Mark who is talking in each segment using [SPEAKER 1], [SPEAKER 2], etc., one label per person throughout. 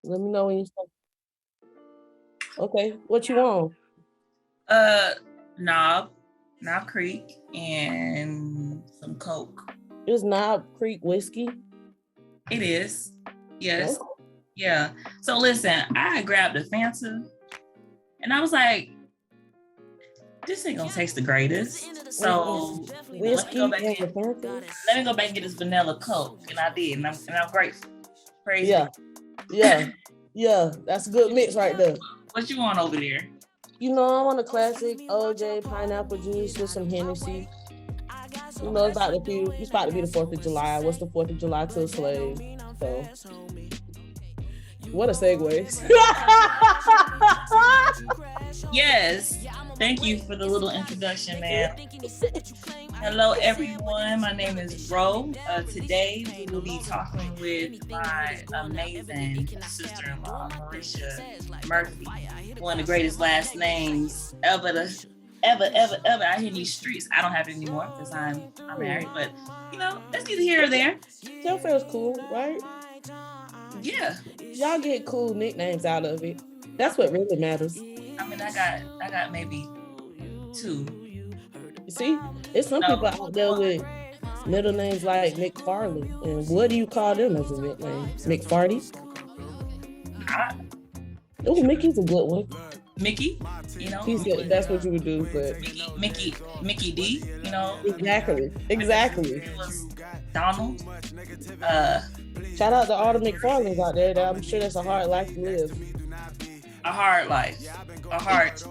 [SPEAKER 1] Let me know when you start. Okay, what you want?
[SPEAKER 2] Knob Creek, and some Coke.
[SPEAKER 1] It's Knob Creek whiskey.
[SPEAKER 2] It is. Yes.
[SPEAKER 1] No.
[SPEAKER 2] Yeah. So listen, I grabbed a Fanta and I was like, this ain't gonna taste the greatest. So
[SPEAKER 1] Whiskey and the Fanta.
[SPEAKER 2] let me go back and get this vanilla Coke. And I did, and I'm grateful. Praise
[SPEAKER 1] Yeah.
[SPEAKER 2] God.
[SPEAKER 1] Yeah. That's a good mix right there.
[SPEAKER 2] What you want over there?
[SPEAKER 1] You know, I want a classic OJ pineapple juice with some Hennessy. You know, it's about to be the 4th of July. What's the 4th of July to a slave? So, what a segue.
[SPEAKER 2] Yes. Thank you for the little introduction, man. Hello, everyone. My name is Ro. Today, we will be talking with my amazing sister-in-law, Marisha Murphy. One of the greatest last names ever. I hear in these streets. I don't have it anymore because I'm married, but that's neither here or there.
[SPEAKER 1] Y'all feels cool, right?
[SPEAKER 2] Yeah.
[SPEAKER 1] Y'all get cool nicknames out of it. That's what really matters.
[SPEAKER 2] I mean, I got maybe 2.
[SPEAKER 1] You see, there's some people out there with middle names like McFarley. And what do you call them as a nickname? McFarty? Oh, Mickey's a good one.
[SPEAKER 2] Mickey,
[SPEAKER 1] He said that's what you would do, but
[SPEAKER 2] Mickey D,
[SPEAKER 1] Exactly.
[SPEAKER 2] It was Donald.
[SPEAKER 1] Shout out to all the McFarlanes out there. I'm sure that's a hard life to live.
[SPEAKER 2] A hard life. A hard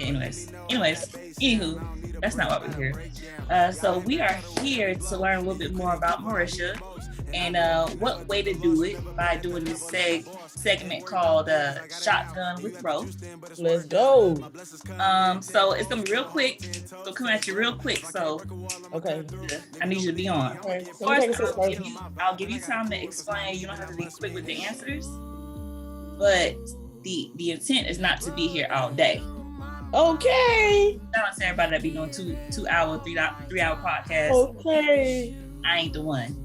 [SPEAKER 2] anyways, anywho, that's not what we're here. So we are here to learn a little bit more about Marisha and what way to do it by doing this segment called ShotGun with Ro.
[SPEAKER 1] Let's go.
[SPEAKER 2] So it's gonna be real quick. So come at you real quick. So
[SPEAKER 1] okay,
[SPEAKER 2] I need you to be on.
[SPEAKER 1] Okay.
[SPEAKER 2] First, I'll give you time to explain. You don't have to be quick with the answers, but the intent is not to be here all day.
[SPEAKER 1] Okay.
[SPEAKER 2] Shout out to everybody that be doing 2 hour, 3 hour podcast.
[SPEAKER 1] Okay.
[SPEAKER 2] I ain't the one.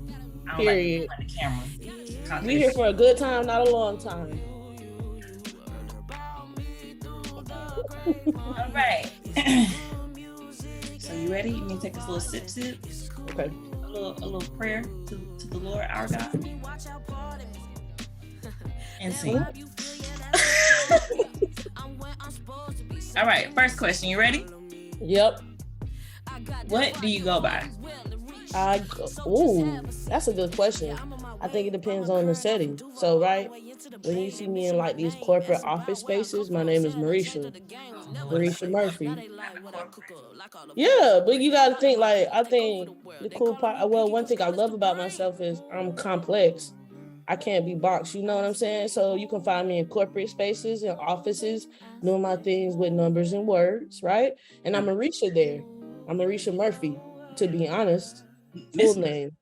[SPEAKER 2] I don't
[SPEAKER 1] Period.
[SPEAKER 2] like the camera.
[SPEAKER 1] We here for a good time, not a long time.
[SPEAKER 2] All right. So you ready? You need to take this little sip.
[SPEAKER 1] Okay.
[SPEAKER 2] A little prayer to the Lord our God. And sing. All right. First question. You ready?
[SPEAKER 1] Yep.
[SPEAKER 2] What do you go by?
[SPEAKER 1] That's a good question. I think it depends on the setting. So, right, when you see me in like these corporate office spaces, my name is Marisha Murphy. Yeah, but you gotta think I think the cool part. Well, one thing I love about myself is I'm complex. I can't be boxed. You know what I'm saying? So you can find me in corporate spaces and offices, doing my things with numbers and words, right? And I'm Marisha there. I'm Marisha Murphy, to be honest. Full name,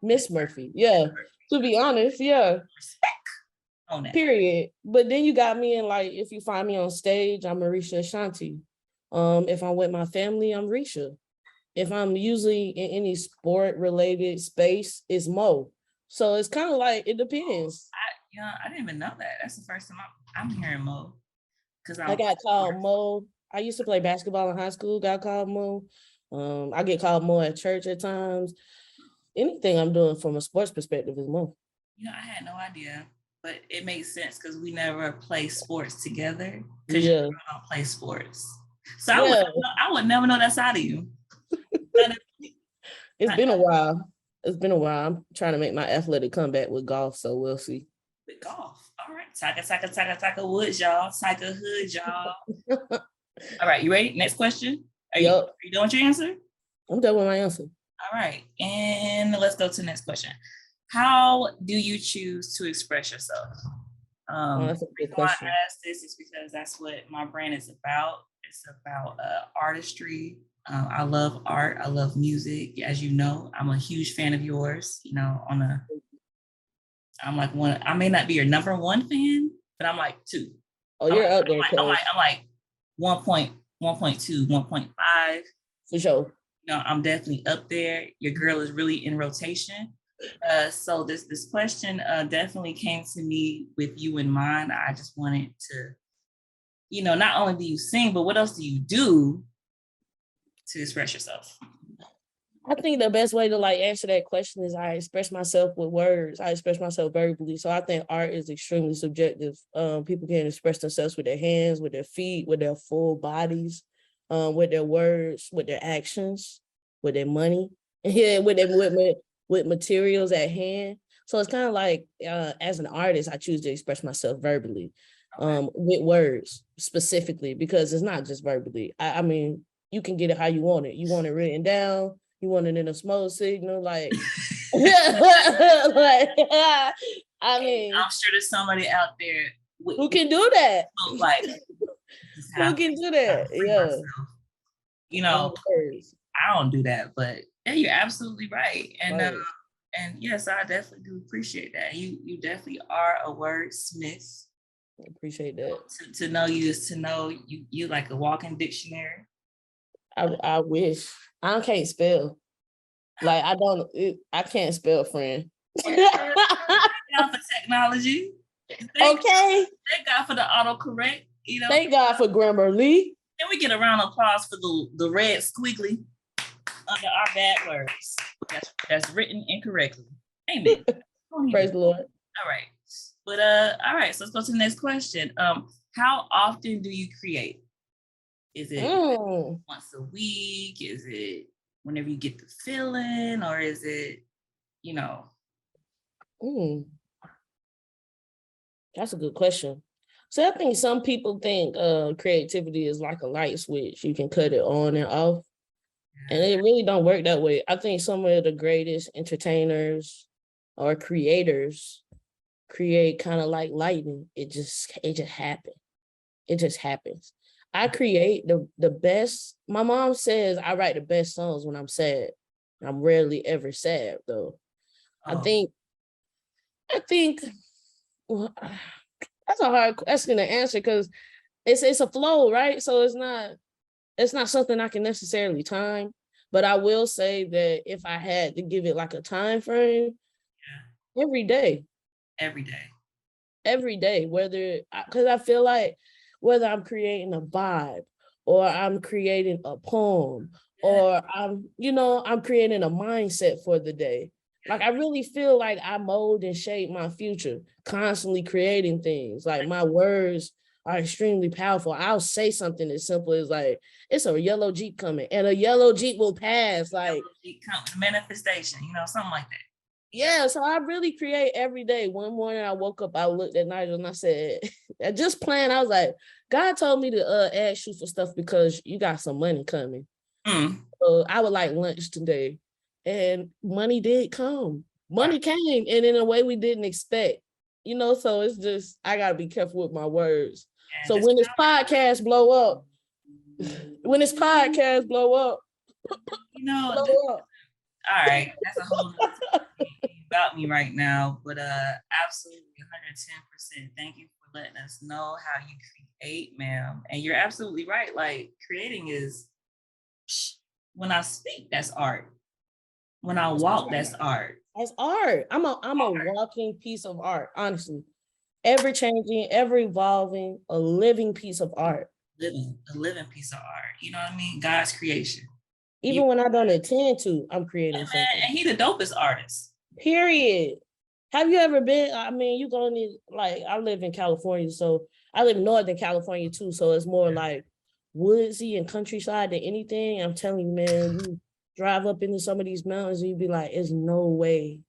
[SPEAKER 1] Miss Murphy. Yeah, to be honest, yeah.
[SPEAKER 2] Respect on that.
[SPEAKER 1] Period. But then you got me in if you find me on stage, I'm Marisha Ashanti. If I'm with my family, I'm Risha. If I'm usually in any sport related space, it's Mo. So it's kind of it depends.
[SPEAKER 2] I didn't even know that. That's the first time I'm hearing Mo. Because
[SPEAKER 1] I got called Mo. I used to play basketball in high school. Got called Mo. I get called Mo at church at times. Anything I'm doing from a sports perspective is Mo.
[SPEAKER 2] I had no idea, but it makes sense because we never play sports together.
[SPEAKER 1] Because
[SPEAKER 2] you don't play sports. So I would never know that side of you.
[SPEAKER 1] It's been a while. I'm trying to make my athletic comeback with golf, so we'll see.
[SPEAKER 2] With golf. All right. Taka woods, y'all. Taka hood, y'all. All right. You ready? Next question. Are you done with your answer?
[SPEAKER 1] I'm done with my answer.
[SPEAKER 2] All right. And let's go to the next question. How do you choose to express yourself?
[SPEAKER 1] That's a good question.
[SPEAKER 2] Why I ask this is because that's what my brand is about. It's about artistry. I love art. I love music. As you know, I'm a huge fan of yours. I'm like one. I may not be your number one fan, but I'm like 2.
[SPEAKER 1] Oh, you're up there.
[SPEAKER 2] I'm like 1.2, 1.5.
[SPEAKER 1] For sure.
[SPEAKER 2] I'm definitely up there. Your girl is really in rotation. So this question definitely came to me with you in mind. I just wanted to, not only do you sing, but what else do you do to express yourself?
[SPEAKER 1] I think the best way to like answer that question is I express myself with words. I express myself verbally. So I think art is extremely subjective. People can express themselves with their hands, with their feet, with their full bodies, with their words, with their actions, with their money, yeah, with materials at hand. So it's kind of like as an artist, I choose to express myself verbally, with words specifically, because it's not just verbally. I mean, you can get it how you want it. You want it written down. You want it in a smoke signal, like, like I mean,
[SPEAKER 2] I'm sure there's somebody out there
[SPEAKER 1] who can do that?
[SPEAKER 2] Like,
[SPEAKER 1] who can do that? Yeah.
[SPEAKER 2] I don't do that, but yeah, you're absolutely right. And
[SPEAKER 1] Right.
[SPEAKER 2] And yes, I definitely do appreciate that. You definitely are a wordsmith.
[SPEAKER 1] I appreciate that.
[SPEAKER 2] To know you is to know you like a walking dictionary.
[SPEAKER 1] I wish. I can't spell. Like I can't spell, friend.
[SPEAKER 2] Thank God for technology.
[SPEAKER 1] Okay.
[SPEAKER 2] Thank God for the autocorrect.
[SPEAKER 1] Thank God for Grammarly.
[SPEAKER 2] Then we get a round of applause for the red squiggly under our bad words. That's written incorrectly. Amen.
[SPEAKER 1] Praise the Lord.
[SPEAKER 2] All right. But all right, so let's go to the next question. How often do you create? Is it once a week? Is it whenever you get the feeling, or is it,
[SPEAKER 1] That's a good question. So I think some people think creativity is like a light switch. You can cut it on and off. And it really don't work that way. I think some of the greatest entertainers or creators create kind of like lightning. It just happens. It just happens. I create the best. My mom says I write the best songs when I'm sad. I'm rarely ever sad though. I think well, that's a hard question to answer because it's a flow, right? So it's not something I can necessarily time. But I will say that if I had to give it like a time frame, every day. Every day, because I feel like whether I'm creating a vibe or I'm creating a poem or I'm creating a mindset for the day. Like I really feel like I mold and shape my future, constantly creating things. Like my words are extremely powerful. I'll say something as simple as like, it's a yellow Jeep coming and a yellow Jeep will pass. Like
[SPEAKER 2] manifestation, something like that.
[SPEAKER 1] Yeah, so I really create every day. One morning I woke up, I looked at Nigel and I said, I just planned. I was like, God told me to ask you for stuff because you got some money coming. I would like lunch today. And money did come. Money came and in a way we didn't expect. So it's just, I gotta be careful with my words. So when this podcast blow up, blow up.
[SPEAKER 2] All right, that's a whole about me right now, but absolutely 110%. Thank you for letting us know how you create, ma'am. And you're absolutely right. Like creating is, when I speak, that's art. When I walk, that's art.
[SPEAKER 1] That's art. I'm a walking piece of art, honestly. Ever changing, ever evolving, a living piece of art.
[SPEAKER 2] A living piece of art. You know what I mean? God's creation.
[SPEAKER 1] Even when I don't intend to, I'm creating something.
[SPEAKER 2] And he the dopest artist.
[SPEAKER 1] Period. Have you ever been? I mean, you're gonna need, like, I live in California, so I live in Northern California too. So it's more like woodsy and countryside than anything. I'm telling you, man, you drive up into some of these mountains and you'd be like, there's no way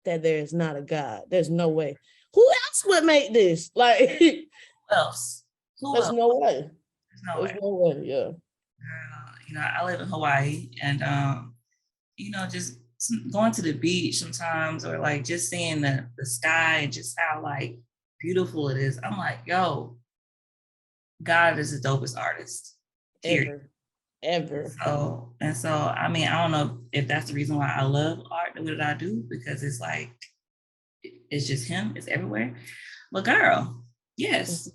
[SPEAKER 1] that there's not a God. There's no way. Who else would make this? Like,
[SPEAKER 2] who else?
[SPEAKER 1] There's no way.
[SPEAKER 2] There's no way.
[SPEAKER 1] Yeah.
[SPEAKER 2] I live in Hawaii, and just going to the beach sometimes, or like just seeing the sky and just how like beautiful it is. I'm like, yo, God is the dopest artist.
[SPEAKER 1] Ever.
[SPEAKER 2] So I mean, I don't know if that's the reason why I love art the way that I do, because it's like, it's just him, it's everywhere. But girl, yes.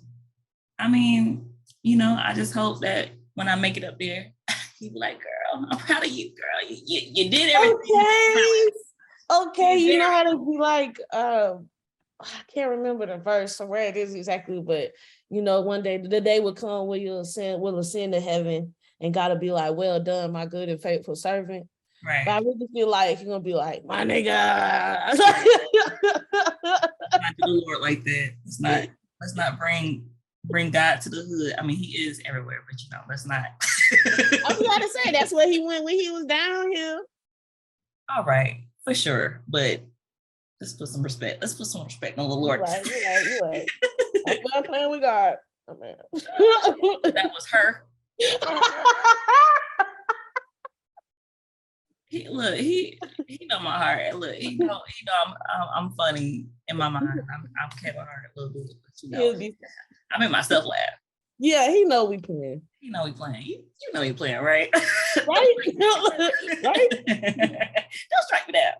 [SPEAKER 2] I mean, I just hope that when I make it up there, you be like, girl, I'm proud of you, girl. You did everything.
[SPEAKER 1] Okay. Okay, you know how to be like, I can't remember the verse or where it is exactly, but you know, one day the day will come where you'll ascend to heaven and gotta be like, well done, my good and faithful servant.
[SPEAKER 2] Right.
[SPEAKER 1] But I really feel like you're gonna be like, my nigga.
[SPEAKER 2] Not to the Lord like that. Let's not bring God to the hood. I mean, he is everywhere, but you know, let's not.
[SPEAKER 1] I was gotta say that's where he went when he was down here.
[SPEAKER 2] All right, for sure. But let's put some respect. Let's put some respect on the Lord.
[SPEAKER 1] You're right. I'm playing with God. Oh, man.
[SPEAKER 2] That was her. He know my heart. Look, he know I'm funny in my mind. I'm Kevin Hart a little bit, but you know, I made myself laugh.
[SPEAKER 1] Yeah, he know we playing.
[SPEAKER 2] He know we playing. You know he playing, right?
[SPEAKER 1] Right? Right?
[SPEAKER 2] Don't strike me down.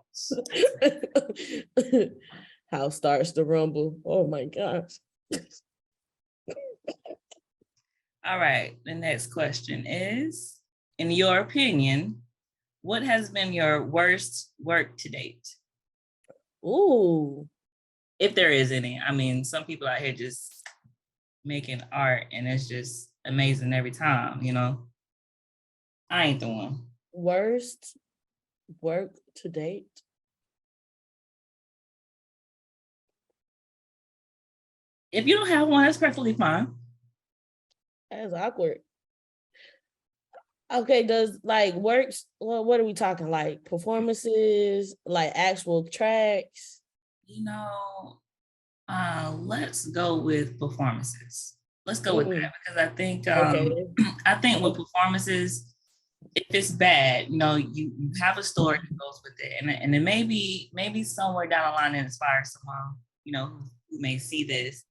[SPEAKER 1] House starts to rumble. Oh my gosh.
[SPEAKER 2] All right. The next question is, in your opinion, what has been your worst work to date?
[SPEAKER 1] Ooh.
[SPEAKER 2] If there is any. I mean, some people out here just making art and it's just amazing every time, you know. I ain't the one.
[SPEAKER 1] Worst work to date?
[SPEAKER 2] If you don't have one, that's perfectly fine.
[SPEAKER 1] That's awkward. Okay, does like works, well, what are we talking? Like performances, like actual tracks?
[SPEAKER 2] You know, let's go with performances. Let's go with that because I think I think with performances, if it's bad, you know, you have a story that goes with it, and it maybe somewhere down the line it inspires someone, you know, who may see this,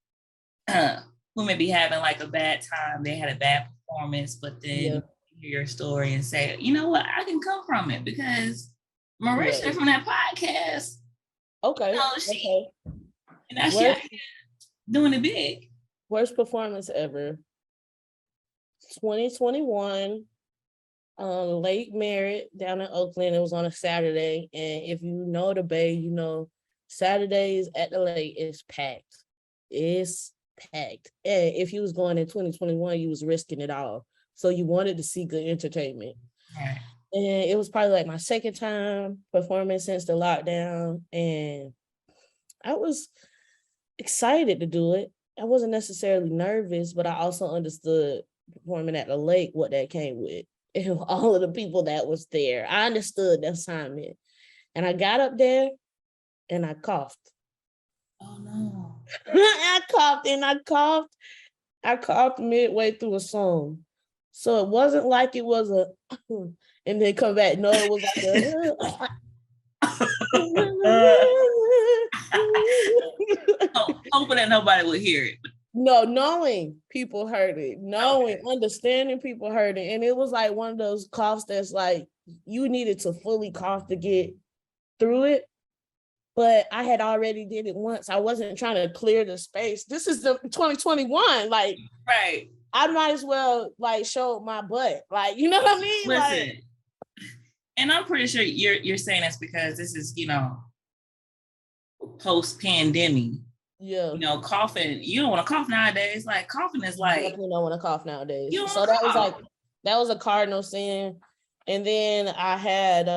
[SPEAKER 2] who may be having like a bad time. They had a bad performance, but then hear your story and say, you know what, I can come from it because Marisha from that podcast. Okay. You know, she doing it big.
[SPEAKER 1] Worst performance ever. 2021. Lake Merritt down in Oakland. It was on a Saturday, and if you know the Bay, you know Saturdays at the lake is packed. It's packed. And if you was going in 2021, you was risking it all. So you wanted to see good entertainment.
[SPEAKER 2] Right.
[SPEAKER 1] And it was probably like my second time performing since the lockdown, and I was excited to do it. I wasn't necessarily nervous, but I also understood performing at the lake what that came with. And all of the people that was there. I understood the assignment. And I got up there and I coughed.
[SPEAKER 2] Oh no.
[SPEAKER 1] I coughed midway through a song. So it wasn't like it was a and then come back. No, it was like
[SPEAKER 2] hoping that nobody would hear it.
[SPEAKER 1] No, knowing people heard it, understanding people heard it. And it was like one of those coughs that's like, you needed to fully cough to get through it. But I had already did it once. I wasn't trying to clear the space. This is the 2021. Like,
[SPEAKER 2] right.
[SPEAKER 1] I might as well like show my butt. Like, you know what I mean?
[SPEAKER 2] Listen,
[SPEAKER 1] like,
[SPEAKER 2] and I'm pretty sure you're saying this because this is, you know, post-pandemic.
[SPEAKER 1] Yeah.
[SPEAKER 2] You know, coughing, you don't want to cough nowadays. Like coughing is like,
[SPEAKER 1] definitely don't want to cough nowadays. So that was a cardinal sin. And then I had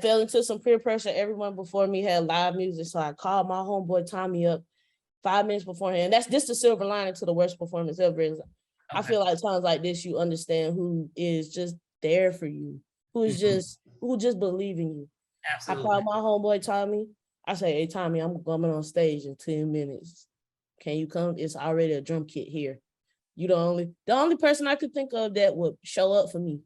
[SPEAKER 1] fell into some peer pressure. Everyone before me had live music. So I called my homeboy Tommy up 5 minutes beforehand. That's just the silver lining to the worst performance ever. Is I feel like times like this, you understand who is just there for you, who just believe in you. Absolutely. I called my homeboy Tommy. I say, hey, Tommy, I'm coming on stage in 10 minutes. Can you come? It's already a drum kit here. You the only person I could think of that would show up for me.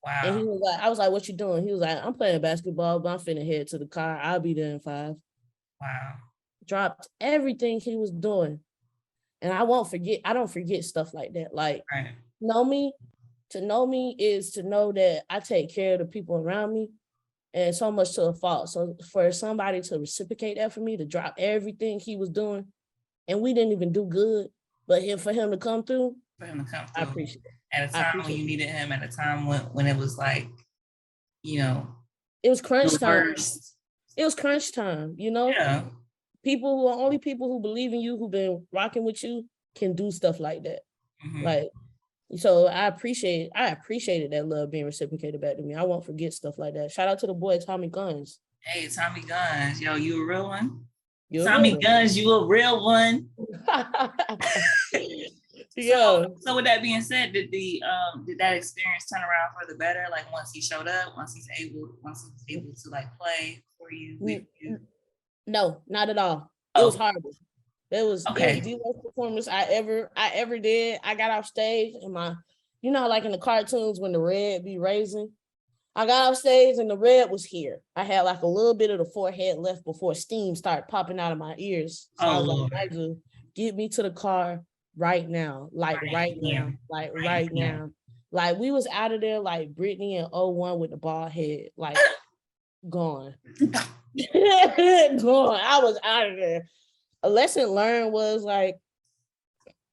[SPEAKER 1] Wow. And he was like, I was like, what you doing? He was like, I'm playing basketball, but I'm finna head to the car. I'll be there in 5.
[SPEAKER 2] Wow.
[SPEAKER 1] Dropped everything he was doing. And I don't forget stuff like that. Like,
[SPEAKER 2] right.
[SPEAKER 1] To know me is to know that I take care of the people around me. And so much to a fault. So for somebody to reciprocate that for me, to drop everything he was doing, and we didn't even do good, but for him to come through, I appreciate it.
[SPEAKER 2] At a time when you needed him, at a time when it was like, you know.
[SPEAKER 1] it was crunch
[SPEAKER 2] The
[SPEAKER 1] time.
[SPEAKER 2] worst.
[SPEAKER 1] It was crunch time, you know?
[SPEAKER 2] Yeah.
[SPEAKER 1] Only people who believe in you, who've been rocking with you, can do stuff like that.
[SPEAKER 2] Mm-hmm.
[SPEAKER 1] Like, so I appreciated that love being reciprocated back to me. I won't forget stuff like that. Shout out to the boy Tommy Guns.
[SPEAKER 2] Hey, Tommy Guns, yo, you a real one?
[SPEAKER 1] You're a
[SPEAKER 2] Tommy
[SPEAKER 1] real
[SPEAKER 2] Guns, you a real one.
[SPEAKER 1] Yeah.
[SPEAKER 2] So with that being said, did that experience turn around for the better? Like once he showed up, once he was able to like play for you, with you?
[SPEAKER 1] No, not at all. It was horrible. It was the worst performance I ever did. I got off stage and like in the cartoons when the red be raising. I got off stage and the red was here. I had like a little bit of the forehead left before steam started popping out of my ears. So I was like, Nigel, get me to the car right now. Like right now. Like right now. Like we was out of there like Britney in 01 with the bald head. Like gone. Gone. I was out of there. A lesson learned was like,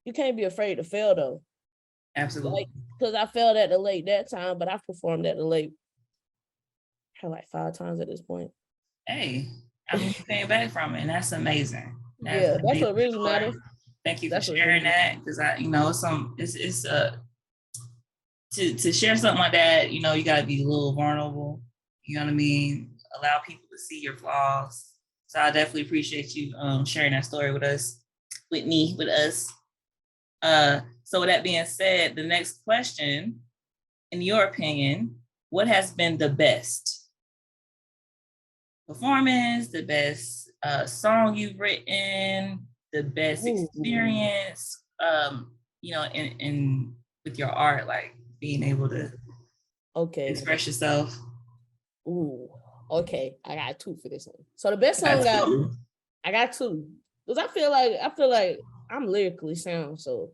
[SPEAKER 1] you can't be afraid to fail though.
[SPEAKER 2] Absolutely.
[SPEAKER 1] Because I failed at the lake that time, but I performed at the lake like 5 times at this point.
[SPEAKER 2] Hey, I mean, you came back from it, and that's amazing.
[SPEAKER 1] That's what really matters.
[SPEAKER 2] Thank you for sharing that, because to share something like that, you gotta be a little vulnerable. You know what I mean? Allow people to see your flaws. So I definitely appreciate you sharing that story with us. So with that being said, the next question, in your opinion, what has been the best performance, the best song you've written, the best experience, in with your art, like being able to express yourself?
[SPEAKER 1] Okay. I got 2 for this one. So the best song I got 2. Because I feel like I'm lyrically sound. So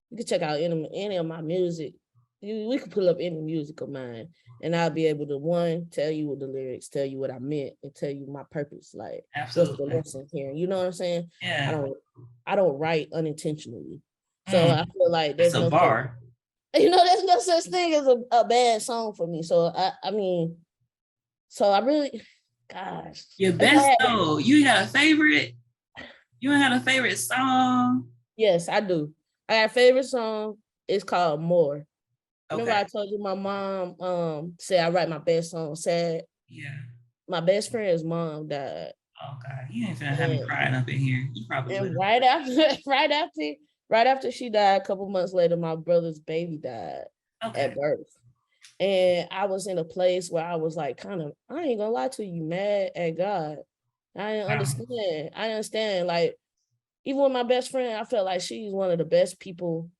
[SPEAKER 1] you can check out any of my music. We could pull up any music of mine, and I'll be able to, 1, tell you what the lyrics, tell you what I meant, and tell you my purpose. Like, what's the lesson here? You know what I'm saying?
[SPEAKER 2] Yeah.
[SPEAKER 1] I don't write unintentionally. So I feel like there's no
[SPEAKER 2] bar.
[SPEAKER 1] There's no such thing as a bad song for me. So I really, gosh.
[SPEAKER 2] Your best though. You got a favorite? You had a favorite song?
[SPEAKER 1] Yes, I do. I got a favorite song. It's called More.
[SPEAKER 2] Okay.
[SPEAKER 1] Remember I told you my mom said I write my best song sad?
[SPEAKER 2] Yeah.
[SPEAKER 1] My best friend's mom died.
[SPEAKER 2] Oh God, you ain't finna have me crying up in here. You probably
[SPEAKER 1] and
[SPEAKER 2] would.
[SPEAKER 1] right after she died, a couple months later, my brother's baby died at birth. And I was in a place where I was like, I ain't gonna lie to you, mad at God. I didn't understand. I understand. Like, even with my best friend, I felt like she's one of the best people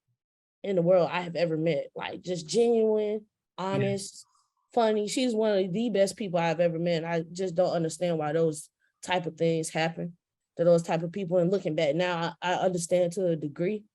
[SPEAKER 1] in the world I have ever met. Like, just genuine, honest, funny. She's one of the best people I've ever met. I just don't understand why those type of things happen to those type of people. And looking back now, I understand to a degree,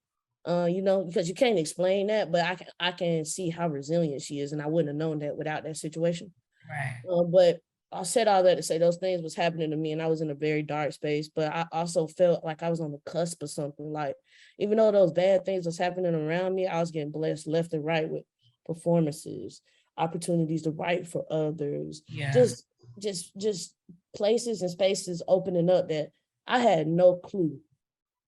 [SPEAKER 1] because you can't explain that, but I can see how resilient she is, and I wouldn't have known that without that situation.
[SPEAKER 2] Right.
[SPEAKER 1] But I said all that to say those things was happening to me, and I was in a very dark space, but I also felt like I was on the cusp of something. Like, even though those bad things was happening around me, I was getting blessed left and right with performances, opportunities to write for others, just places and spaces opening up that I had no clue,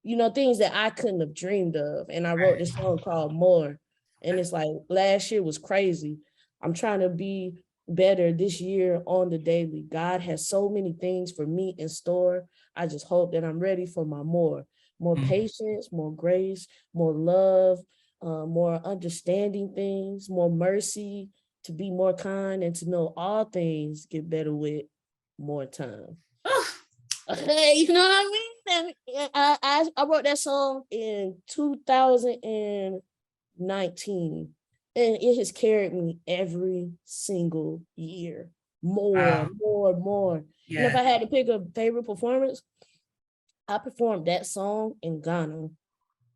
[SPEAKER 1] things that I couldn't have dreamed of. And I wrote this song called More, and it's like, last year was crazy. I'm trying to be better this year on the daily. God has so many things for me in store. I just hope that I'm ready for my more patience, more grace, more love, more understanding things, more mercy, to be more kind, and to know all things get better with more time. Okay, you know what I mean? And I wrote that song in 2019. And it has carried me every single year. More. Yeah. And if I had to pick a favorite performance, I performed that song in Ghana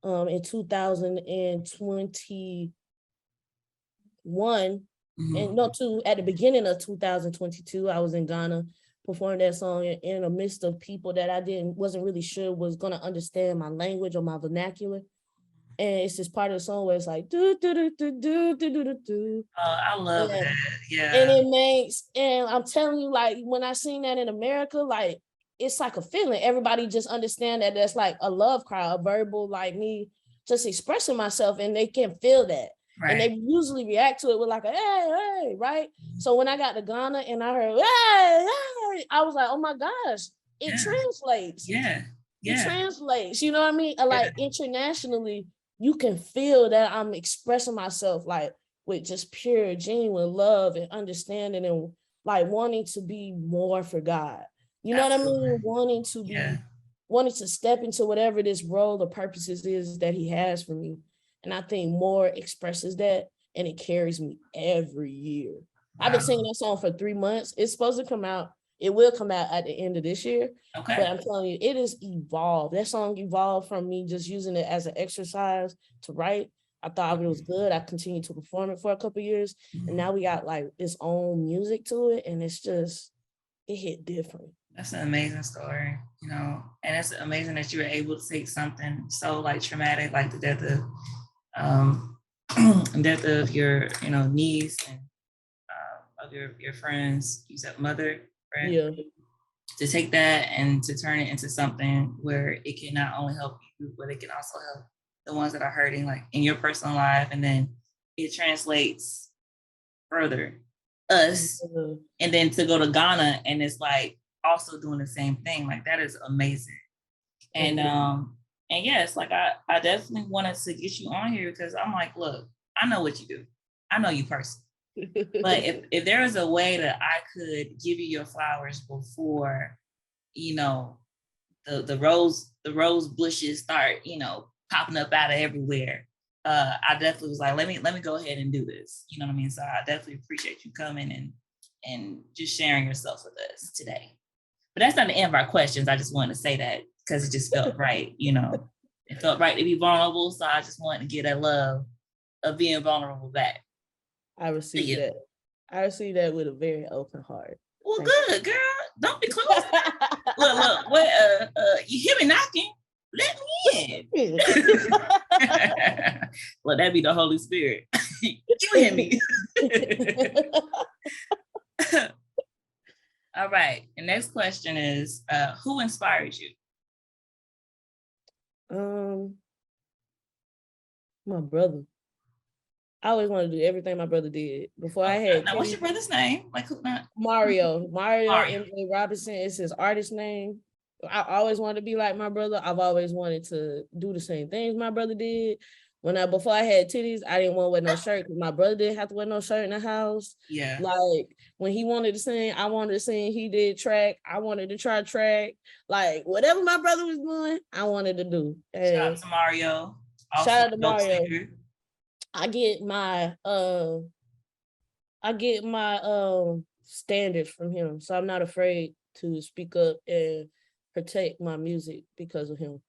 [SPEAKER 1] in 2021. And at the beginning of 2022, I was in Ghana performing that song in the midst of people that I wasn't really sure was going to understand my language or my vernacular. And it's this part of the song where it's like do do do do do do do do.
[SPEAKER 2] Oh, I love
[SPEAKER 1] and,
[SPEAKER 2] that. Yeah.
[SPEAKER 1] and it makes, and I'm telling you, like when I seen that in America, like it's like a feeling. Everybody just understand that that's like a love cry, a verbal, like me just expressing myself, and they can feel that.
[SPEAKER 2] Right.
[SPEAKER 1] And they usually react to it with like a hey, right? So when I got to Ghana and I heard hey, I was like, oh my gosh, it translates.
[SPEAKER 2] Yeah.
[SPEAKER 1] It translates, you know what I mean? Like internationally, you can feel that I'm expressing myself like with just pure, genuine love and understanding, and like wanting to be more for God. You know what I mean? Wanting to step into whatever this role or purposes is that he has for me. And I think more expresses that, and it carries me every year. Wow. I've been singing that song for 3 months. It's supposed to come out. It will come out at the end of this year.
[SPEAKER 2] Okay.
[SPEAKER 1] But I'm telling you, it has evolved. That song evolved from me just using it as an exercise to write. I thought it was good. I continued to perform it for a couple of years. And now we got like its own music to it. And it's just, it hit different.
[SPEAKER 2] That's an amazing story, you know, and it's amazing that you were able to take something so like traumatic, like the death of your, you know, niece and of your friends, you said mother, right?
[SPEAKER 1] Yeah.
[SPEAKER 2] To take that and to turn it into something where it can not only help you, but it can also help the ones that are hurting, like in your personal life, and then it translates further us, and then to go to Ghana and it's like also doing the same thing. Like that is amazing. And yes, like I definitely wanted to get you on here because I'm like, look, I know what you do. I know you personally. But if there was a way that I could give you your flowers before, you know, the rose bushes start, you know, popping up out of everywhere, I definitely was like, let me go ahead and do this. You know what I mean? So I definitely appreciate you coming and just sharing yourself with us today. But that's not the end of our questions. I just wanted to say that because it just felt right, you know. It felt right to be vulnerable, so I just wanted to get that love of being vulnerable back.
[SPEAKER 1] I received that. I received that with a very open heart.
[SPEAKER 2] Well, good, girl. Don't be close. Look, you hear me knocking? Let me in. Well, that'd be the Holy Spirit. You hear me? All right. The next question is, who inspired you?
[SPEAKER 1] My brother. I always wanted to do everything my brother did. Before I had.
[SPEAKER 2] Now, what's your brother's name? Like who? Not
[SPEAKER 1] Mario M.J. Robinson is his artist name. I always wanted to be like my brother. I've always wanted to do the same things my brother did. Before I had titties, I didn't want to wear no shirt because my brother didn't have to wear no shirt in the house.
[SPEAKER 2] Yeah.
[SPEAKER 1] Like when he wanted to sing, I wanted to sing. He did track. I wanted to try track. Like whatever my brother was doing, I wanted to do. And
[SPEAKER 2] shout out to Mario.
[SPEAKER 1] Also, shout out to Mario. I get my standards from him, so I'm not afraid to speak up and protect my music because of him.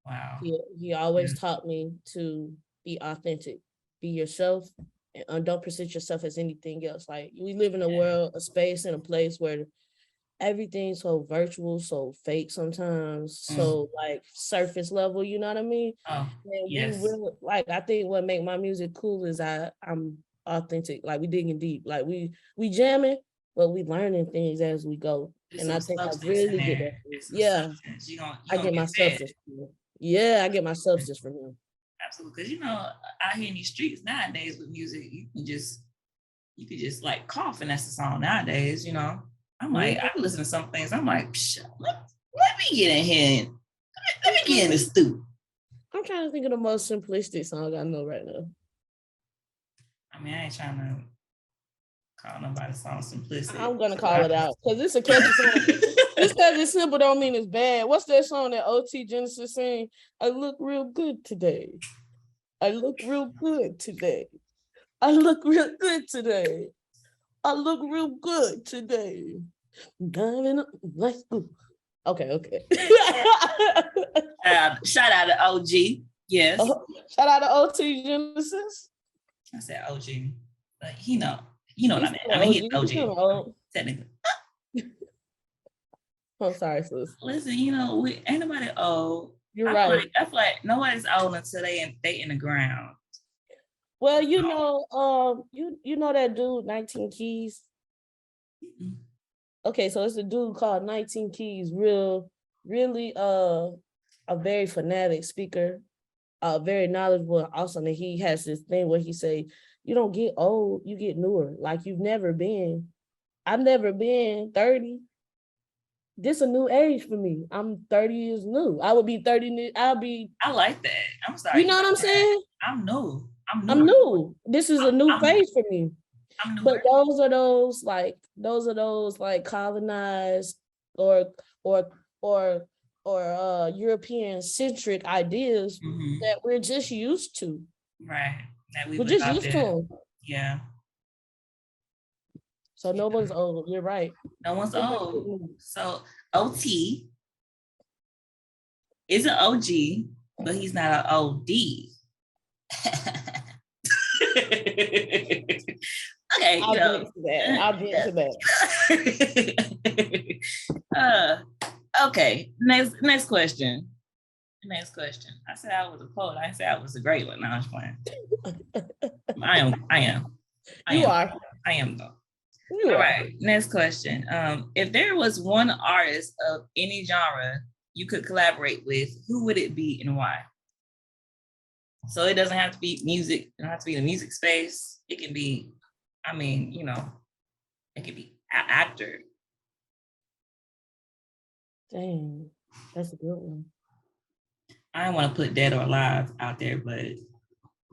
[SPEAKER 2] Wow.
[SPEAKER 1] He always taught me to be authentic, be yourself, and don't present yourself as anything else. Like we live in a world, a space, and a place where everything's so virtual, so fake sometimes, so like surface level, you know what I mean?
[SPEAKER 2] Oh,
[SPEAKER 1] and
[SPEAKER 2] yes.
[SPEAKER 1] Like I think what make my music cool is I'm authentic. Like we digging deep, like we jamming, but we learning things as we go. And I think I really get that. Yeah, I get my substance. Yeah, I get my substance from him.
[SPEAKER 2] Absolutely, because you know, out here in these streets nowadays with music, you can just like cough and that's the song nowadays, you know. I'm like, I listen to some things. I'm like, let me get in here. Let me get in the stew.
[SPEAKER 1] I'm trying to think of the most simplistic song I know right now.
[SPEAKER 2] I mean, I ain't trying to call nobody's song simplistic.
[SPEAKER 1] I'm gonna call it out because it's a catchy song. Just because it's simple don't mean it's bad. What's that song that OT Genesis sing? I look real good today. I look real good today. I look real good today. I look real good today. Let's go. Okay.
[SPEAKER 2] Shout out to OG. Yes.
[SPEAKER 1] Shout out to OT Genesis.
[SPEAKER 2] I said OG. But you know what I mean. I mean, he's OG. Technically.
[SPEAKER 1] I'm sorry, sis.
[SPEAKER 2] Listen, you know, ain't nobody old.
[SPEAKER 1] You're right.
[SPEAKER 2] I feel like nobody's old until they in the ground.
[SPEAKER 1] Well, you know that dude 19 Keys.
[SPEAKER 2] Mm-mm.
[SPEAKER 1] Okay, so it's a dude called 19 Keys, really a very fanatic speaker, very knowledgeable and awesome. And he has this thing where he say, you don't get old, you get newer. Like you've never been. I've never been 30. This a new age for me. I'm 30 years new. I would be 30. I'll be.
[SPEAKER 2] I like that. I'm sorry.
[SPEAKER 1] You know what I'm saying?
[SPEAKER 2] I'm new.
[SPEAKER 1] I'm new. This is a new phase for me.
[SPEAKER 2] I'm newer.
[SPEAKER 1] But those are those like colonized or European centric ideas that we're just used to.
[SPEAKER 2] Right. That
[SPEAKER 1] we're just used to them.
[SPEAKER 2] Yeah.
[SPEAKER 1] So no one's old. You're right.
[SPEAKER 2] No one's old. So OT is an OG, but he's not an OD. Okay,
[SPEAKER 1] I'll get to
[SPEAKER 2] that. Okay, next question. Next question. I said I was a poet. I said I was a great one. No, I was playing. I am.
[SPEAKER 1] You are.
[SPEAKER 2] I am though. All right. Next question. If there was one artist of any genre you could collaborate with, who would it be and why? So it doesn't have to be music. It doesn't have to be in the music space. It can be, it could be an actor.
[SPEAKER 1] Dang, that's a good one.
[SPEAKER 2] I don't want to put dead or alive out there, but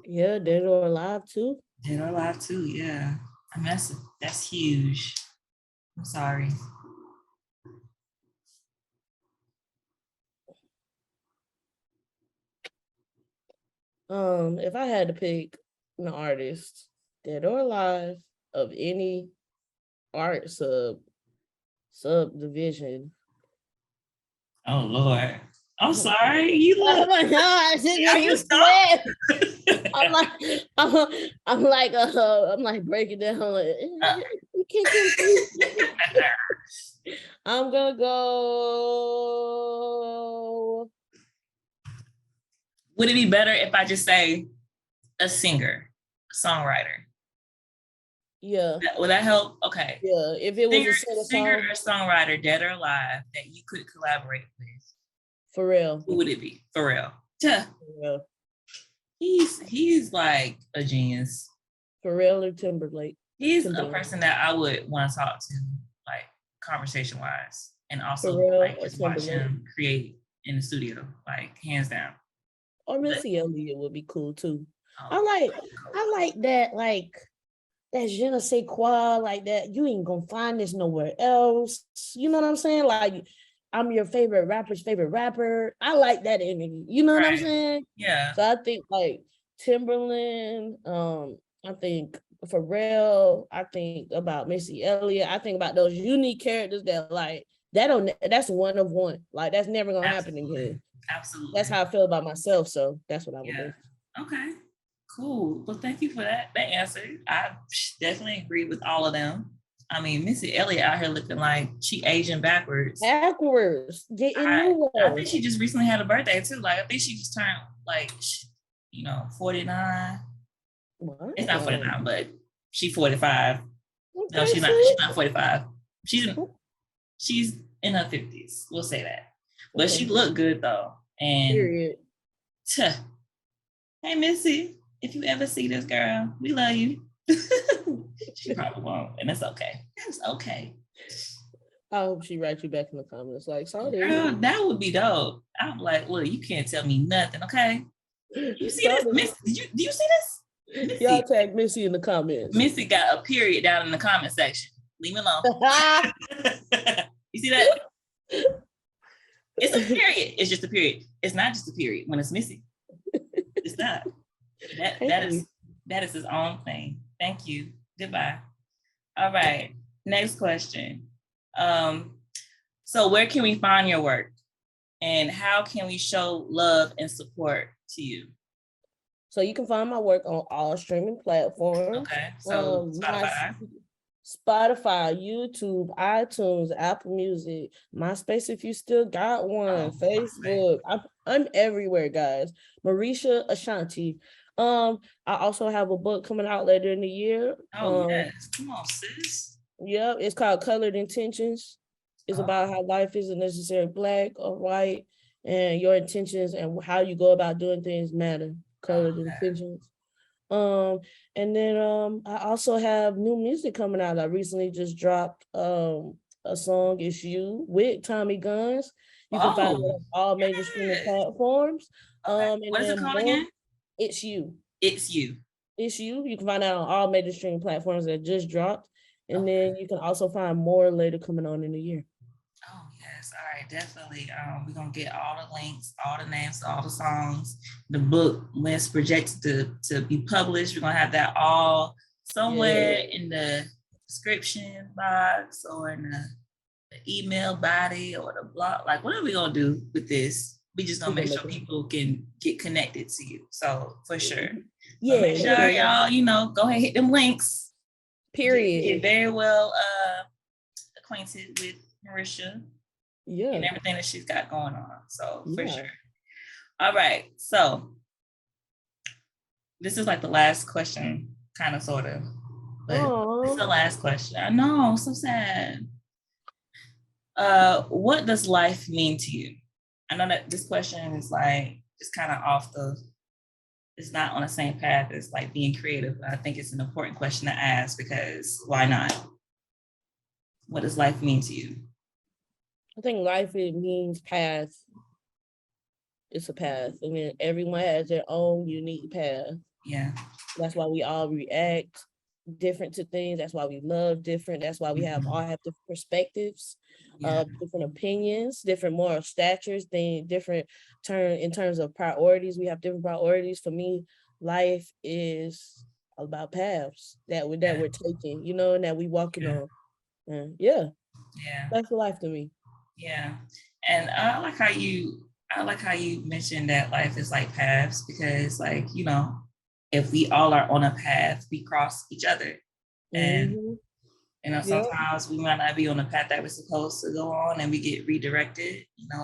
[SPEAKER 1] yeah, dead or alive too.
[SPEAKER 2] Dead or alive too, yeah. I mean, that's huge. I'm sorry.
[SPEAKER 1] If I had to pick an artist, dead or alive, of any art subdivision.
[SPEAKER 2] Oh Lord. I'm sorry. You look.
[SPEAKER 1] Oh my gosh!
[SPEAKER 2] Are you stuck?
[SPEAKER 1] I'm like breaking down. Like, you can't I'm gonna go.
[SPEAKER 2] Would it be better if I just say a singer, a songwriter?
[SPEAKER 1] Yeah.
[SPEAKER 2] Would that help? Okay.
[SPEAKER 1] Yeah. If it was
[SPEAKER 2] a singer or songwriter, dead or alive, that you could collaborate with.
[SPEAKER 1] For real.
[SPEAKER 2] Who would it be? For real. Yeah. For real. He's like a genius.
[SPEAKER 1] For real or Timberlake?
[SPEAKER 2] He's a person that I would want to talk to, like conversation wise, and also like just watch him create in the studio, like hands down.
[SPEAKER 1] Or Missy Elliott would be cool too. I like that, like that je ne sais quoi, like that. You ain't gonna find this nowhere else. You know what I'm saying? Like, I'm your favorite rapper's favorite rapper. I like that energy. You know what I'm saying?
[SPEAKER 2] Yeah.
[SPEAKER 1] So I think like Timberland, I think Pharrell, I think about Missy Elliott. I think about those unique characters that like that's one of one. Like that's never gonna happen again.
[SPEAKER 2] Absolutely.
[SPEAKER 1] That's how I feel about myself. So that's what I would do.
[SPEAKER 2] Okay. Cool. Well, thank you for that answer. I definitely agree with all of them. I mean, Missy Elliott out here looking like she aging backwards.
[SPEAKER 1] Getting nowhere.
[SPEAKER 2] I think she just recently had a birthday too. Like I think she just turned 49. What? It's not 49, but she's 45. Okay, no, she's not 45. She's in her 50s. We'll say that. But she looked good though. And period. Hey Missy, if you ever see this girl, we love you. She probably won't, and that's okay. That's okay.
[SPEAKER 1] I hope she writes you back in the comments like, sorry.
[SPEAKER 2] Girl, that would be dope. I'm like, look, you can't tell me nothing, okay? You see this, Miss? Do you see this?
[SPEAKER 1] Missy. Y'all tag Missy in the comments.
[SPEAKER 2] Missy got a period down in the comment section. Leave me alone. You see that? It's a period. It's just a period. It's not just a period when it's Missy. It's not. That is his own thing. Thank you. Goodbye. All right. Next question. So where can we find your work? And how can we show love and support to you?
[SPEAKER 1] So you can find my work on all streaming platforms.
[SPEAKER 2] Okay. So Spotify.
[SPEAKER 1] Spotify, YouTube, iTunes, Apple Music, MySpace if you still got one, Facebook. I'm everywhere, guys. Marisha Ashanti. I also have a book coming out later in the year.
[SPEAKER 2] Oh yes, come on, sis.
[SPEAKER 1] Yeah, it's called Colored Intentions. It's about how life isn't necessarily black or white, and your intentions and how you go about doing things matter. Colored Intentions. And then I also have new music coming out. I recently just dropped a song, It's You, with Tommy Guns. You can find it on all major streaming platforms. And
[SPEAKER 2] what is it
[SPEAKER 1] then
[SPEAKER 2] called again?
[SPEAKER 1] It's You.
[SPEAKER 2] It's You.
[SPEAKER 1] It's You. You can find out on all major streaming platforms that just dropped. And then you can also find more later coming on in the year.
[SPEAKER 2] Oh yes, all right, definitely. We're gonna get all the links, all the names, all the songs, the book when it's projected to be published. We're gonna have that all somewhere in the description box or in the email body or the blog. Like, what are we gonna do with this? We just gonna make sure people can get connected to you. So for sure.
[SPEAKER 1] Yeah.
[SPEAKER 2] So make sure y'all, go ahead, hit them links.
[SPEAKER 1] Period.
[SPEAKER 2] Get very well acquainted with Marisha and everything that she's got going on. So for sure. All right. So this is like the last question, kind of, sort of. But it's the last question. I know, I'm so sad. What does life mean to you? I know that this question is like just kind of it's not on the same path as like being creative. I think it's an important question to ask because why not? What does life mean to you?
[SPEAKER 1] I think life, it means path. It's a path. I mean, everyone has their own unique path.
[SPEAKER 2] Yeah.
[SPEAKER 1] That's why we all react different to things. That's why we love different. That's why we all have different perspectives, different opinions, different moral statures, different in terms of priorities. We have different priorities. For me, life is about paths that we're taking, and that we walking on. Yeah. That's life to me.
[SPEAKER 2] Yeah. And I like how you mentioned that life is like paths because, like, if we all are on a path, we cross each other. And sometimes we might not be on the path that we're supposed to go on and we get redirected. I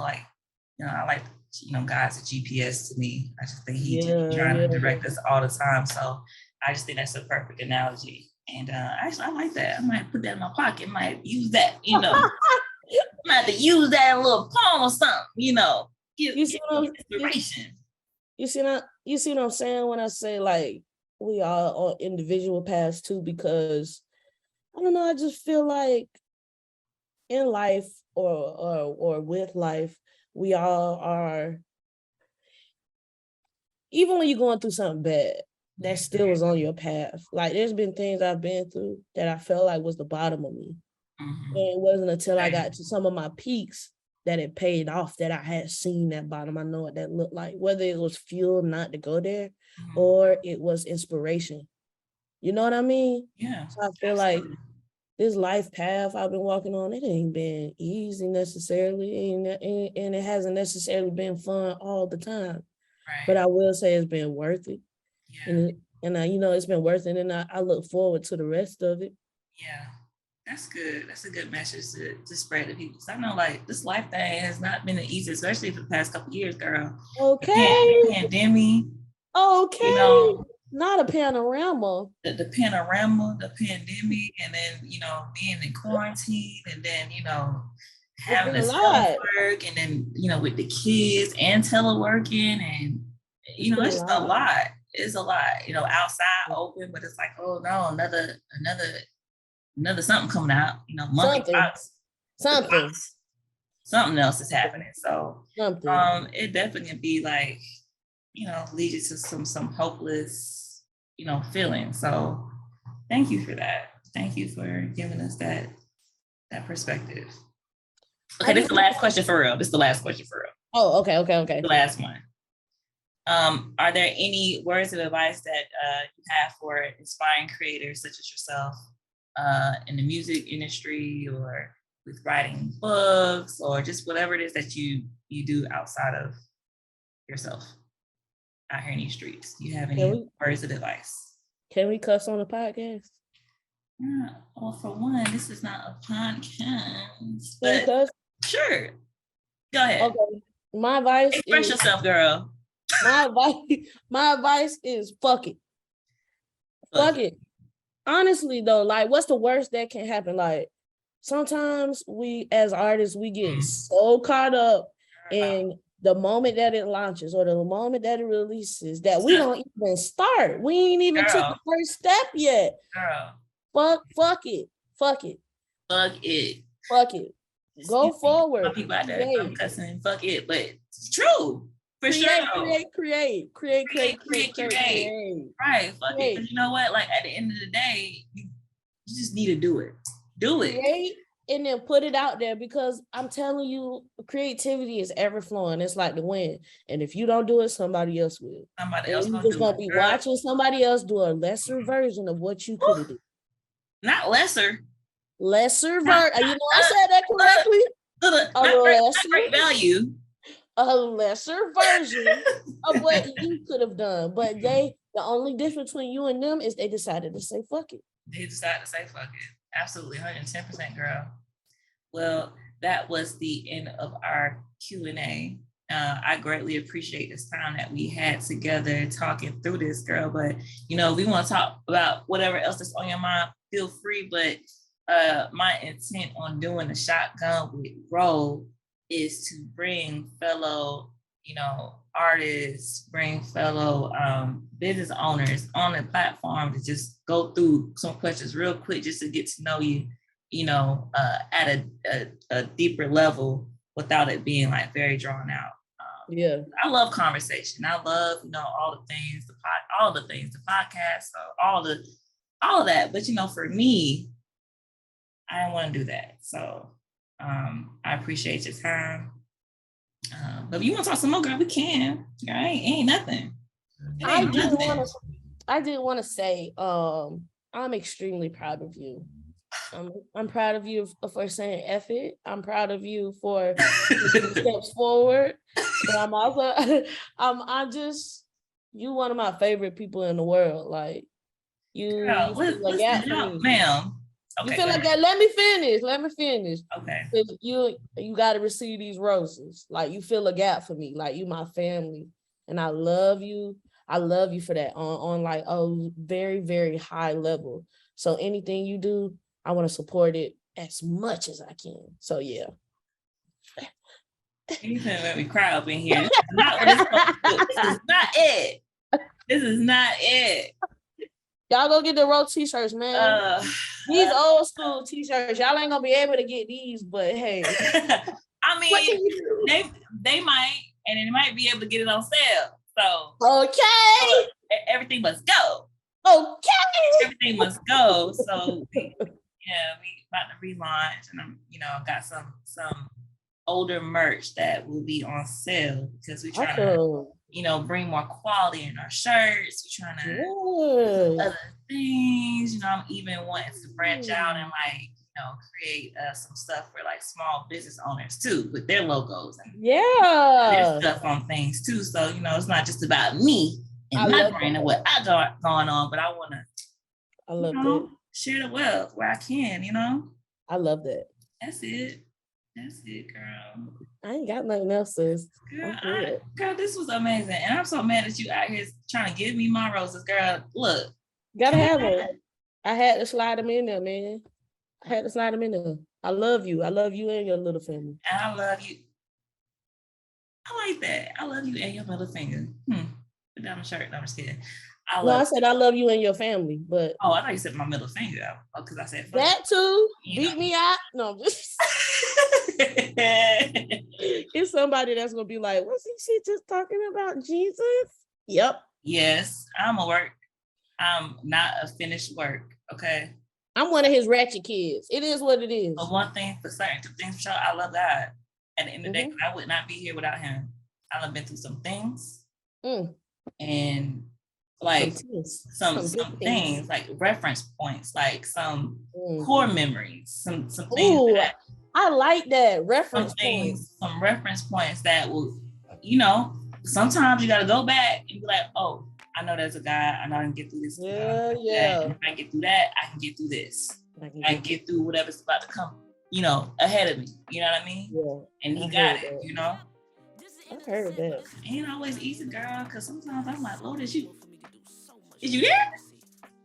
[SPEAKER 2] like God's a GPS to me. I just think he's trying to direct us all the time. So I just think that's a perfect analogy. And actually, I like that. I might put that in my pocket. Might use that, I might have to use that in a little poem or something, give inspiration.
[SPEAKER 1] You see what I'm saying when I say like we are on individual paths too, because I don't know, I just feel like in life or with life, we all are, even when you're going through something bad, that still was on your path. Like there's been things I've been through that I felt like was the bottom of me. And it wasn't until I got to some of my peaks that it paid off, that I had seen that bottom. I know what that looked like, whether it was fuel not to go there or it was inspiration. You know what I mean?
[SPEAKER 2] Yeah.
[SPEAKER 1] So I feel like this life path I've been walking on, it ain't been easy necessarily, and it hasn't necessarily been fun all the time. Right. But I will say it's been worth it. Yeah. And it's been worth it, and I look forward to the rest of it.
[SPEAKER 2] Yeah. That's good. That's a good message to spread to people. Because I know, like, this life thing has not been the easiest, especially for the past couple of years, girl.
[SPEAKER 1] Okay.
[SPEAKER 2] The pandemic.
[SPEAKER 1] Okay. Not a panorama.
[SPEAKER 2] The panorama, the pandemic, and then, being in quarantine, and then, having this work, and then, with the kids and teleworking, and, it's just a lot. It's a lot, outside open, but it's like, oh no, another something coming out, monkey pox. Something else is happening. So it definitely can be like, lead you to some hopeless, feeling. So thank you for that. Thank you for giving us that perspective. Okay, this is the last question for real.
[SPEAKER 1] Oh, okay.
[SPEAKER 2] The last one. Are there any words of advice that you have for inspiring creators such as yourself in the music industry, or with writing books, or just whatever it is that you do outside of yourself out here in these streets? Do you have any words of advice?
[SPEAKER 1] Can we cuss on the podcast?
[SPEAKER 2] Well, for one, this is not a podcast, but
[SPEAKER 1] Because
[SPEAKER 2] sure, go ahead.
[SPEAKER 1] okay, my advice
[SPEAKER 2] Express
[SPEAKER 1] is
[SPEAKER 2] yourself, girl.
[SPEAKER 1] my advice is fuck it. Fuck it. Honestly though, like what's the worst that can happen? Like sometimes we as artists we get so caught up in the moment that it launches or the moment that it releases that we don't even start. We ain't even took the first step yet.
[SPEAKER 2] Girl.
[SPEAKER 1] Fuck it. Fuck it.
[SPEAKER 2] Fuck it.
[SPEAKER 1] Fuck it. Go forward.
[SPEAKER 2] Some people out there I'm cussing, fuck it, but it's true. For sure.
[SPEAKER 1] Create.
[SPEAKER 2] Right. Fuck it. Because you know what? Like at the end of the day, you just need to do it. Do it.
[SPEAKER 1] Create and then put it out there because I'm telling you, creativity is ever flowing. It's like the wind. And if you don't do it, somebody else will.
[SPEAKER 2] Somebody else
[SPEAKER 1] you're just gonna be watching somebody else do a lesser version of what you could do.
[SPEAKER 2] Not lesser.
[SPEAKER 1] Lesser version. You know I said that correctly?
[SPEAKER 2] Not great value.
[SPEAKER 1] A lesser version of what you could have done. But the only difference between you and them is they decided to say fuck it.
[SPEAKER 2] They decided to say fuck it. Absolutely, 110%, girl. Well, that was the end of our Q&A. I greatly appreciate this time that we had together talking through this, girl. But, you know, if we want to talk about whatever else that's on your mind, feel free. But my intent on doing the shotgun with Ro is to bring fellow, you know, artists, bring fellow business owners on the platform to just go through some questions real quick just to get to know you, you know, at a deeper level without it being like very drawn out.
[SPEAKER 1] Yeah,
[SPEAKER 2] I love conversation. I love, you know, all the things, the podcast, all of that. But you know, for me, I didn't want to do that. So I appreciate your time. But if you want to talk some more, girl, we can. Right? Ain't nothing.
[SPEAKER 1] I did want to say, I'm extremely proud of you. I'm proud of you for saying F it. I'm proud of you for taking steps forward. But I'm also, I'm just, you one of my favorite people in the world. Like you,
[SPEAKER 2] girl, ma'am.
[SPEAKER 1] Okay, you feel like that? Let me finish.
[SPEAKER 2] Okay.
[SPEAKER 1] You got to receive these roses. Like you fill a gap for me. Like you my family, and I love you. I love you for that on like a very, very high level. So anything you do, I want to support it as much as I can. So yeah.
[SPEAKER 2] You can let me cry up in here. This is not it. This is not it.
[SPEAKER 1] Y'all go get the Ro t-shirts, man. These old school t-shirts, y'all ain't gonna be able to get these, but hey.
[SPEAKER 2] I mean, they might, and they might be able to get it on sale. So
[SPEAKER 1] okay,
[SPEAKER 2] everything must go.
[SPEAKER 1] Okay,
[SPEAKER 2] everything must go. So we about to relaunch, and I'm, you know, got some older merch that will be on sale because we trying to, you know, bring more quality in our shirts. We're trying to do other things. You know, I'm even wanting to branch out and like, you know, create some stuff for like small business owners too with their logos and their stuff on things too. So, you know, it's not just about me and my brand and what I got going on, but I want to share the wealth where I can, you know.
[SPEAKER 1] I love that.
[SPEAKER 2] That's it, girl.
[SPEAKER 1] I ain't got nothing else, sis.
[SPEAKER 2] Girl, this was amazing. And I'm so mad that you out here trying to give me my roses, girl. Look.
[SPEAKER 1] Gotta have them. I had to slide them in there, man. I love you. I love you and your little family.
[SPEAKER 2] And I love you. I like that. I love you and your middle finger. Put down my shirt. No, I'm just kidding.
[SPEAKER 1] I said I love you and your family, but
[SPEAKER 2] I thought you said my middle finger. Because I said
[SPEAKER 1] that too. Beat me out. No, just it's somebody that's gonna be like, what's this shit just talking about? Jesus? Yep.
[SPEAKER 2] Yes, I'm a work. I'm not a finished work. Okay.
[SPEAKER 1] I'm one of his ratchet kids. It is what it is.
[SPEAKER 2] But one thing for certain, two things for sure, I love God. At the end of the day, I would not be here without him. I've been through some things. And like some things, like reference points, like some core memories, some things that
[SPEAKER 1] I like that reference
[SPEAKER 2] points. Some reference points that will, you know, sometimes you got to go back and be like, oh, I know there's a guy. I know I can get through this.
[SPEAKER 1] Yeah.
[SPEAKER 2] And if I get through that, I can get through this. I can get through whatever's about to come, ahead of me. You know what I mean?
[SPEAKER 1] Yeah.
[SPEAKER 2] And he got it,
[SPEAKER 1] I heard that.
[SPEAKER 2] Ain't always easy, girl, because sometimes I'm like, Lord, is you there?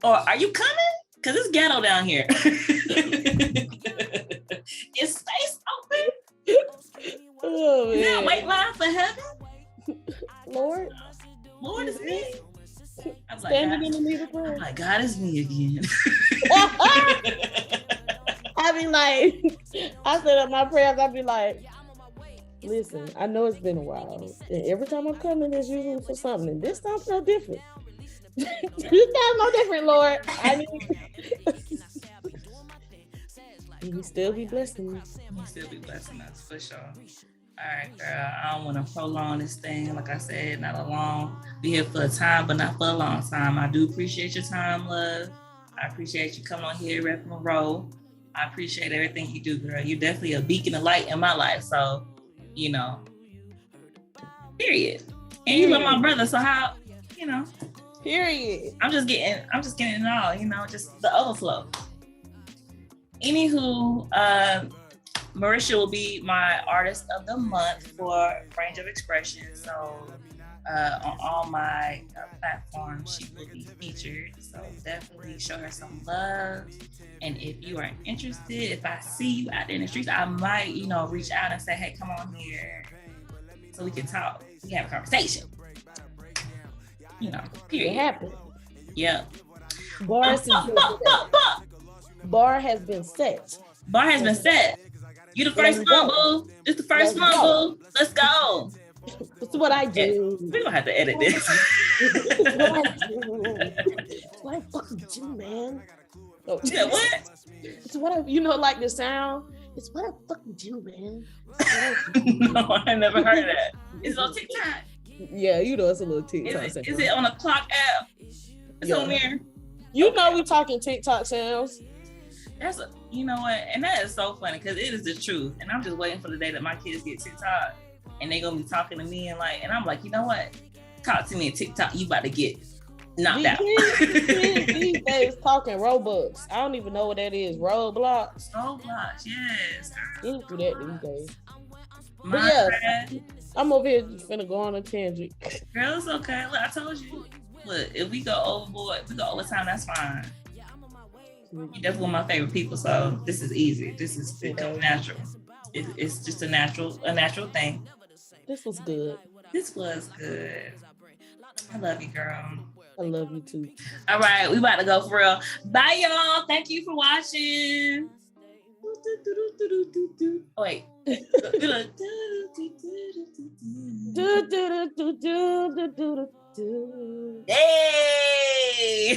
[SPEAKER 2] Or are you coming? Because it's ghetto down here. Is space open?
[SPEAKER 1] Oh, man.
[SPEAKER 2] Is there a wait line for heaven?
[SPEAKER 1] Lord,
[SPEAKER 2] it's me. I'm
[SPEAKER 1] standing in the need of prayer.
[SPEAKER 2] I'm like, God, it's me again.
[SPEAKER 1] I be like, I set up my prayers. I be like, listen, I know it's been a while, and every time I'm coming, it's usually for something. And this time's no different. This time's no different, Lord. I need. You still be blessing me.
[SPEAKER 2] You still be blessing us for sure. All right, girl. I don't want to prolong this thing. Like I said, not a long. Be here for a time, but not for a long time. I do appreciate your time, love. I appreciate you coming on here, repping a role. I appreciate everything you do, girl. You're definitely a beacon of light in my life. So, period. And you love my brother. So how,
[SPEAKER 1] Period.
[SPEAKER 2] I'm just getting it all, just the overflow. Anywho, Marisha will be my artist of the month for range of expression. So on all my platforms, she will be featured. So definitely show her some love. And if you are interested, if I see you out there in the streets, I might, reach out and say, hey, come on here so we can talk. We can have a conversation. Period.
[SPEAKER 1] It happened.
[SPEAKER 2] Yeah.
[SPEAKER 1] Bar has been set.
[SPEAKER 2] Bar has been set. You the first one, boo. It's the first one, boo. Let's go.
[SPEAKER 1] It's what I do.
[SPEAKER 2] We're gonna have to edit this.
[SPEAKER 1] It's what I do. It's what I fucking do, man. Oh,
[SPEAKER 2] yeah, what?
[SPEAKER 1] It's what I, like the sound. It's what I fucking do, man.
[SPEAKER 2] No, I never heard of that. It's on TikTok.
[SPEAKER 1] Yeah, it's a little TikTok.
[SPEAKER 2] Is it on a clock app? It's on there.
[SPEAKER 1] We talking TikTok sounds.
[SPEAKER 2] That's you know what, and that is so funny because it is the truth. And I'm just waiting for the day that my kids get TikTok and they gonna be talking to me and I'm like, you know what? Talk to me in TikTok. You about to get knocked out.
[SPEAKER 1] These days talking Robux. I don't even know what that is. Roblox.
[SPEAKER 2] Roblox, yes.
[SPEAKER 1] You do that these days.
[SPEAKER 2] But yeah,
[SPEAKER 1] I'm over here finna go on a tangent.
[SPEAKER 2] Girl, it's okay. Look, I told you. Look, if we go overboard, if we go overtime, that's fine. You're definitely one of my favorite people, so this is easy. This is natural. It's just a natural thing.
[SPEAKER 1] This was good.
[SPEAKER 2] I love you, girl.
[SPEAKER 1] I love you too.
[SPEAKER 2] All right, we about to go for real. Bye, y'all. Thank you for watching. Oh, wait. Hey!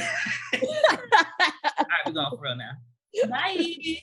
[SPEAKER 2] All right, we're going for real now. Bye.